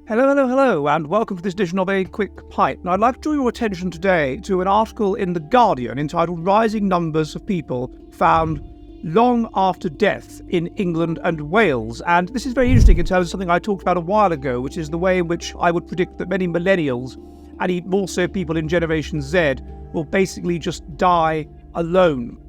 Hello, hello, hello, and welcome to this edition of A Quick Pint. Now, I'd like to draw your attention today to an article in The Guardian entitled Rising Numbers of People Found Long After Death in England and Wales. And this is very interesting in terms of something I talked about a while ago, which is the way in which I would predict that many millennials, and even more so people in Generation Z, will basically just die alone.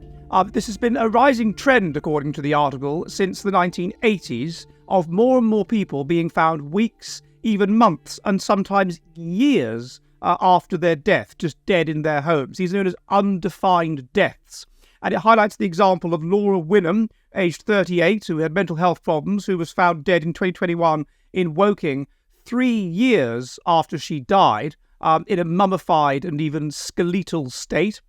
This has been a rising trend, according to the article, since the 1980s, of more and more people being found weeks, even months, and sometimes years after their death, just dead in their homes. These are known as undefined deaths. And it highlights the example of Laura Winham, aged 38, who had mental health problems, who was found dead in 2021 in Woking, 3 years after she died, in a mummified and even skeletal state.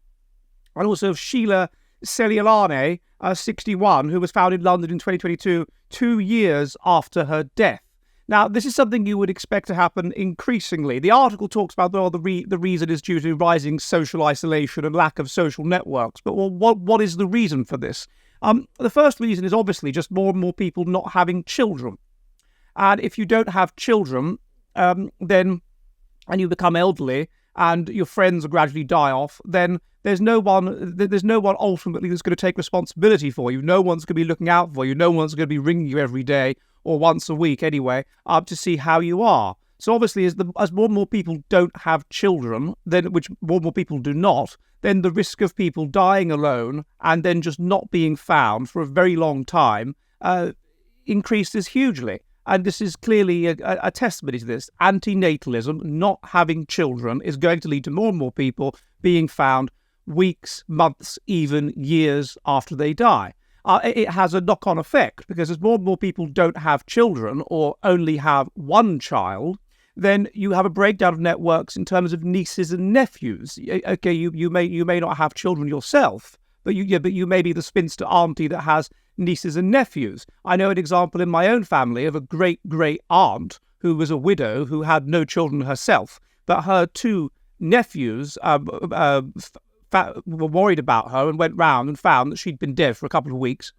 And also of Sheila Celialane, 61, who was found in London in 2022, 2 years after her death. Now, this is something you would expect to happen increasingly. The article talks about the reason is due to rising social isolation and lack of social networks. But what is the reason for this? The first reason is obviously just more and more people not having children. And if you don't have children, then and you become elderly and your friends gradually die off, then there's no one ultimately that's going to take responsibility for you. No one's going to be looking out for you. No one's going to be ringing you every day, or once a week anyway, to see how you are. So obviously, as more and more people don't have children, then which more and more people do not, then the risk of people dying alone and then just not being found for a very long time increases hugely. And this is clearly a testimony to this. Antinatalism, not having children, is going to lead to more and more people being found weeks, months, even years after they die. It has a knock-on effect, because as more and more people don't have children or only have one child, then you have a breakdown of networks in terms of nieces and nephews. Okay, you may not have children yourself, but you may be the spinster auntie that has nieces and nephews. I know an example in my own family of a great aunt who was a widow who had no children herself, but her two nephews were worried about her and went round and found that she'd been dead for a couple of weeks,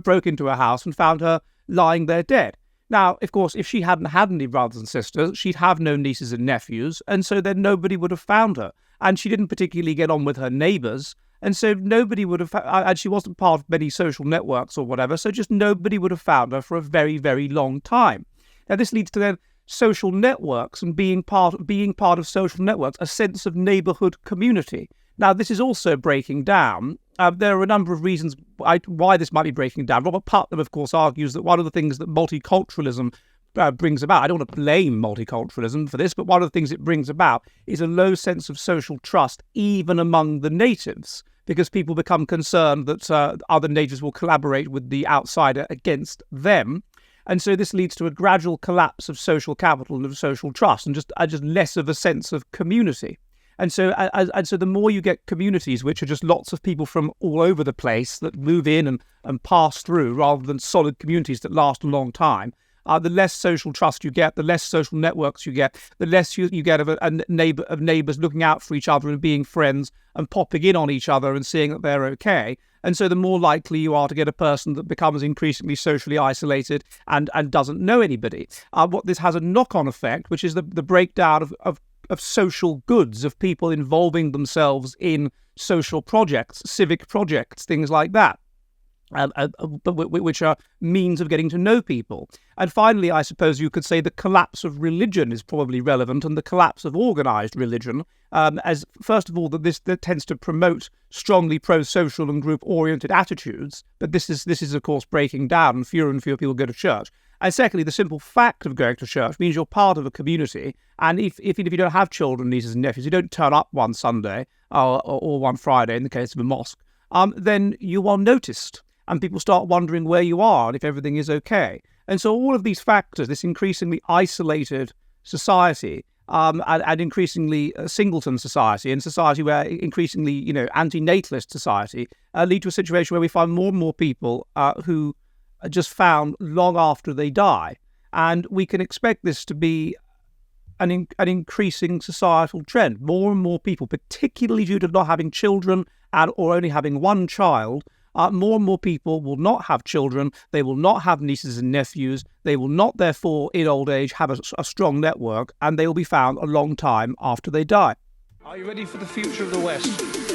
broke into her house and found her lying there dead. Now, of course, if she hadn't had any brothers and sisters, she'd have no nieces and nephews, and so then nobody would have found her. And she didn't particularly get on with her neighbours, and so nobody would have, and she wasn't part of many social networks or whatever, so just nobody would have found her for a very, very long time. Now, this leads to then social networks and being part of social networks, a sense of neighbourhood community. Now, this is also breaking down. There are a number of reasons why this might be breaking down. Robert Putnam, of course, argues that one of the things that multiculturalism brings about, I don't want to blame multiculturalism for this, but one of the things it brings about is a low sense of social trust, even among the natives, because people become concerned that other natives will collaborate with the outsider against them. And so this leads to a gradual collapse of social capital and of social trust, and just less of a sense of community. And so the more you get communities, which are just lots of people from all over the place that move in and pass through, rather than solid communities that last a long time, the less social trust you get, the less social networks you get, the less you get of neighbours looking out for each other and being friends and popping in on each other and seeing that they're okay. And so the more likely you are to get a person that becomes increasingly socially isolated and doesn't know anybody. What this has a knock-on effect, which is the breakdown of social goods, of people involving themselves in social projects, civic projects, things like that, which are means of getting to know people. And finally, I suppose you could say the collapse of religion is probably relevant, and the collapse of organised religion, as first of all that tends to promote strongly pro-social and group-oriented attitudes, but this is of course breaking down, and fewer people go to church. And secondly, the simple fact of going to church means you're part of a community. And if you don't have children, nieces and nephews, you don't turn up one Sunday or one Friday in the case of a mosque, then you are noticed. And people start wondering where you are and if everything is okay. And so all of these factors, this increasingly isolated society, and increasingly singleton society, and society where increasingly, antinatalist society, lead to a situation where we find more and more people who are just found long after they die. And we can expect this to be an increasing societal trend. More and more people, particularly due to not having children or only having one child, more and more people will not have children. They will not have nieces and nephews. They will not, therefore, in old age, have a strong network, and they will be found a long time after they die. Are you ready for the future of the West?